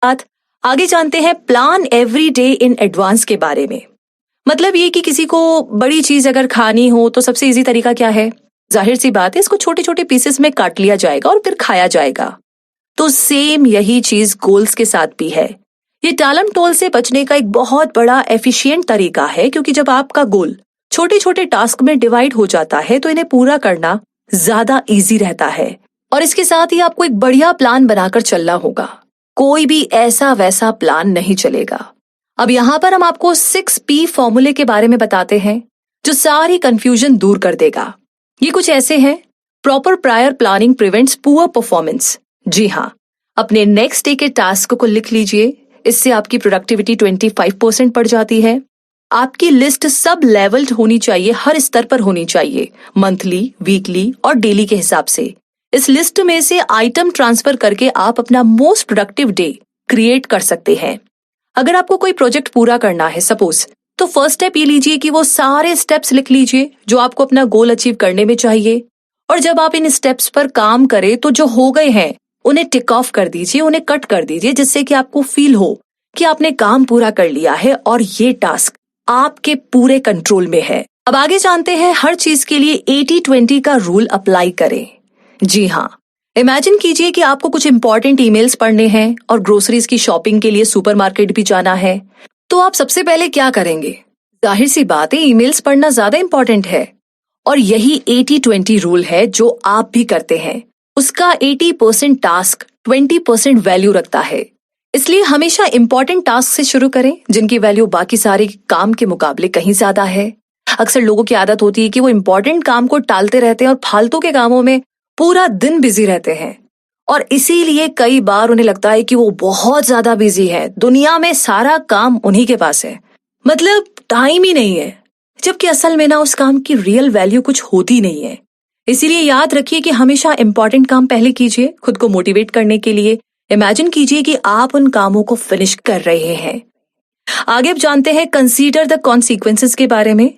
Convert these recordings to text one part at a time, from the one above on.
बात आगे जानते हैं plan every day in advance के बारे में। मतलब ये कि किसी को बड़ी चीज अगर खानी हो तो सबसे इजी तरीका क्या है? जाहिर सी बात है, इसको छोटे छोटे पीसेस में काट लिया जाएगा और फिर खाया जाएगा। तो सेम यही चीज गोल्स के साथ भी है। ये टालम टोल से बचने का एक बहुत बड़ा एफिशिएंट तरीका है, क्योंकि जब आपका गोल छोटे छोटे टास्क में डिवाइड हो जाता है तो इन्हें पूरा करना ज्यादा इजी रहता है। और इसके साथ ही आपको एक बढ़िया प्लान बनाकर चलना होगा। कोई भी ऐसा वैसा प्लान नहीं चलेगा। अब यहाँ पर हम आपको 6P फॉर्मूले के बारे में बताते हैं, जो सारी कंफ्यूजन दूर कर देगा। ये कुछ ऐसे हैं। Proper prior planning prevents poor performance. जी हाँ, अपने नेक्स्ट डे के टास्क को लिख लीजिए। इससे आपकी प्रोडक्टिविटी 25% बढ़ जाती है। आपकी लिस्ट सब लेवल्ड होनी चाहिए, हर स्तर पर होनी चाहिए, मंथली, वीकली और डेली के हिसाब से। इस लिस्ट में से आइटम ट्रांसफर करके आप अपना मोस्ट प्रोडक्टिव डे क्रिएट कर सकते हैं। अगर आपको कोई प्रोजेक्ट पूरा करना है सपोज, तो फर्स्ट स्टेप ये लीजिए कि वो सारे स्टेप्स लिख लीजिए जो आपको अपना गोल अचीव करने में चाहिए। और जब आप इन स्टेप्स पर काम करें तो जो हो गए हैं उन्हें टिक ऑफ कर दीजिए, उन्हें कट कर दीजिए, जिससे कि आपको फील हो कि आपने काम पूरा कर लिया है और ये टास्क आपके पूरे कंट्रोल में है। अब आगे जानते हैं हर चीज के लिए 80-20 का रूल अप्लाई करें। जी हाँ, इमेजिन कीजिए कि आपको कुछ इंपॉर्टेंट ईमेल्स पढ़ने हैं और ग्रोसरीज की शॉपिंग के लिए सुपरमार्केट भी जाना है। तो आप सबसे पहले क्या करेंगे? जाहिर सी बात है, ईमेल्स पढ़ना ज्यादा इंपॉर्टेंट है। और यही 80-20 रूल है जो आप भी करते हैं। उसका 80% टास्क 20% वैल्यू रखता है। इसलिए हमेशा इंपॉर्टेंट टास्क से शुरू करें, जिनकी वैल्यू बाकी सारे काम के मुकाबले कहीं ज्यादा है। अक्सर लोगों की आदत होती है कि वो इंपॉर्टेंट काम को टालते रहते हैं और फालतू के कामों में पूरा दिन बिजी रहते हैं। और इसीलिए कई बार उन्हें लगता है कि वो बहुत ज्यादा बिजी है, दुनिया में सारा काम उन्हीं के पास है, मतलब टाइम ही नहीं है। जबकि असल में ना उस काम की रियल वैल्यू कुछ होती नहीं है। इसीलिए याद रखिए कि हमेशा इंपॉर्टेंट काम पहले कीजिए। खुद को मोटिवेट करने के लिए इमेजिन कीजिए कि आप उन कामों को फिनिश कर रहे हैं। आगे अब जानते हैं कंसीडर द कॉन्सिक्वेंसेस के बारे में।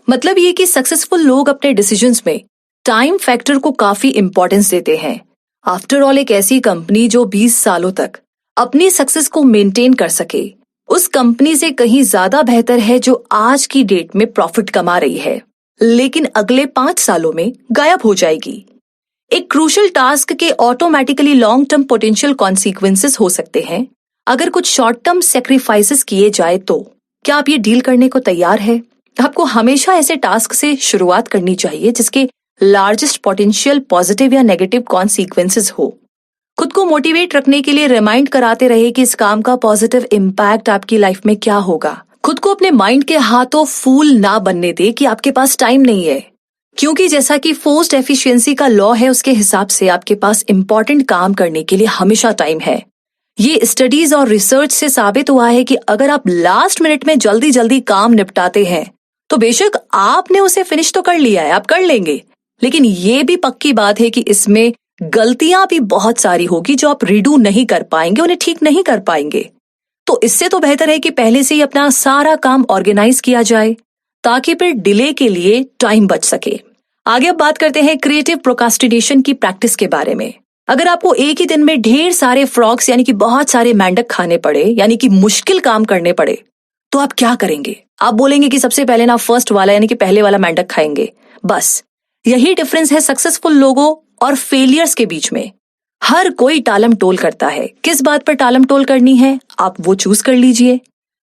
मतलब ये कि सक्सेसफुल लोग अपने डिसीजंस में टाइम फैक्टर को काफी इंपॉर्टेंस देते हैं। आफ्टर ऑल, एक ऐसी कंपनी जो 20 सालों तक अपनी सक्सेस को मेंटेन कर सके, उस कंपनी से कहीं ज्यादा बेहतर है जो आज की डेट में प्रॉफिट कमा रही है लेकिन अगले 5 सालों में गायब हो जाएगी। एक क्रूशियल टास्क के automatically long term potential consequences हो सकते हैं अगर कुछ शॉर्ट टर्म सेक्रीफाइसेस किए जाए तो। क्या आप ये डील करने को तैयार है? आपको हमेशा ऐसे टास्क से शुरुआत करनी चाहिए जिसके लार्जेस्ट पोटेंशियल पॉजिटिव या नेगेटिव कॉन्सिक्वेंसेस हो। खुद को मोटिवेट रखने के लिए रिमाइंड कराते रहे कि इस काम का पॉजिटिव इम्पैक्ट आपकी लाइफ में क्या होगा। खुद को अपने माइंड के हाथों फूल ना बनने दे कि आपके पास टाइम नहीं है, क्योंकि जैसा कि फोर्स्ड एफिशिएंसी का लॉ है, उसके हिसाब से आपके पास इंपॉर्टेंट काम करने के लिए हमेशा टाइम है। ये स्टडीज और रिसर्च से साबित हुआ है कि अगर आप लास्ट मिनट में जल्दी जल्दी काम निपटाते हैं तो बेशक आपने उसे फिनिश तो कर लिया है, आप कर लेंगे, लेकिन ये भी पक्की बात है कि इसमें गलतियां भी बहुत सारी होगी जो आप रीडू नहीं कर पाएंगे, उन्हें ठीक नहीं कर पाएंगे। तो इससे तो बेहतर है कि पहले से ही अपना सारा काम ऑर्गेनाइज किया जाए ताकि फिर डिले के लिए टाइम बच सके। आगे अब बात करते हैं क्रिएटिव प्रोक्रास्टिनेशन की प्रैक्टिस के बारे में। अगर आपको एक ही दिन में ढेर सारे फ्रॉग्स यानी कि बहुत सारे मेंढक खाने पड़े, यानी कि मुश्किल काम करने पड़े, तो आप क्या करेंगे? आप बोलेंगे कि सबसे पहले ना फर्स्ट वाला यानी कि पहले वाला मेंढक खाएंगे। बस यही डिफरेंस है सक्सेसफुल लोगों और फेलियर्स के बीच में। हर कोई टालम टोल करता है। किस बात पर टालम टोल करनी है आप वो चूज कर लीजिए।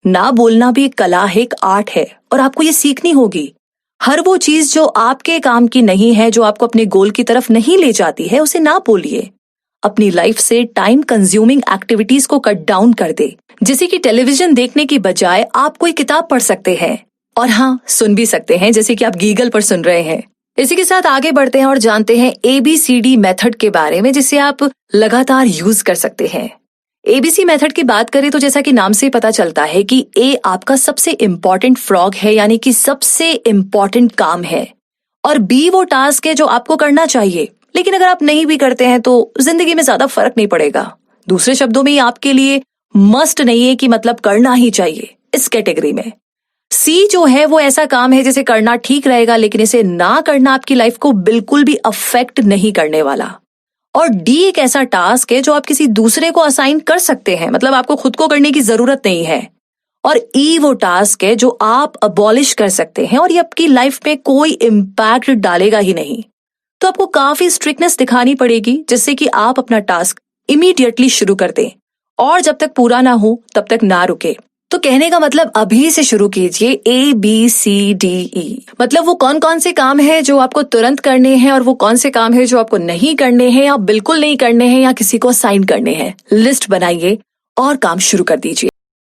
ना बोलना भी एक कला है, एक आर्ट है, और आपको ये सीखनी होगी। हर वो चीज जो आपके काम की नहीं है, जो आपको अपने गोल की तरफ नहीं ले जाती है, उसे ना बोलिए। अपनी लाइफ से टाइम कंज्यूमिंग एक्टिविटीज को कट डाउन कर दे। जैसे कि टेलीविजन देखने की बजाय आप कोई किताब पढ़ सकते हैं, और हाँ, सुन भी सकते हैं, जैसे कि आप गीगल पर सुन रहे हैं। इसी के साथ आगे बढ़ते हैं और जानते हैं ABCD मेथड के बारे में, जिसे आप लगातार यूज कर सकते हैं। ABC मेथड की बात करें तो जैसा कि नाम से पता चलता है कि A आपका सबसे इम्पॉर्टेंट फ्रॉग है, यानी कि सबसे इम्पॉर्टेंट काम है, और B वो टास्क है जो आपको करना चाहिए, लेकिन अगर आप नहीं भी करते हैं तो जिंदगी में ज्यादा फर्क नहीं पड़ेगा। दूसरे शब्दों में ये आपके लिए मस्ट नहीं है कि मतलब करना ही चाहिए। इस कैटेगरी में C जो है वो ऐसा काम है जिसे करना ठीक रहेगा, लेकिन इसे ना करना आपकी लाइफ को बिल्कुल भी अफेक्ट नहीं करने वाला। और डी एक ऐसा टास्क है जो आप किसी दूसरे को असाइन कर सकते हैं, मतलब आपको खुद को करने की जरूरत नहीं है। और ई वो टास्क है जो आप अबॉलिश कर सकते हैं और ये आपकी लाइफ में कोई इम्पैक्ट डालेगा ही नहीं। तो आपको काफी स्ट्रिक्टनेस दिखानी पड़ेगी जिससे कि आप अपना टास्क इमीडिएटली शुरू कर दें और जब तक पूरा ना हो तब तक ना रुके। तो कहने का मतलब अभी से शुरू कीजिए ABCDE, मतलब वो कौन कौन से काम है जो आपको तुरंत करने हैं और वो कौन से काम है जो आपको नहीं करने हैं या बिल्कुल नहीं करने हैं या किसी को असाइन करने हैं। लिस्ट बनाइए और काम शुरू कर दीजिए।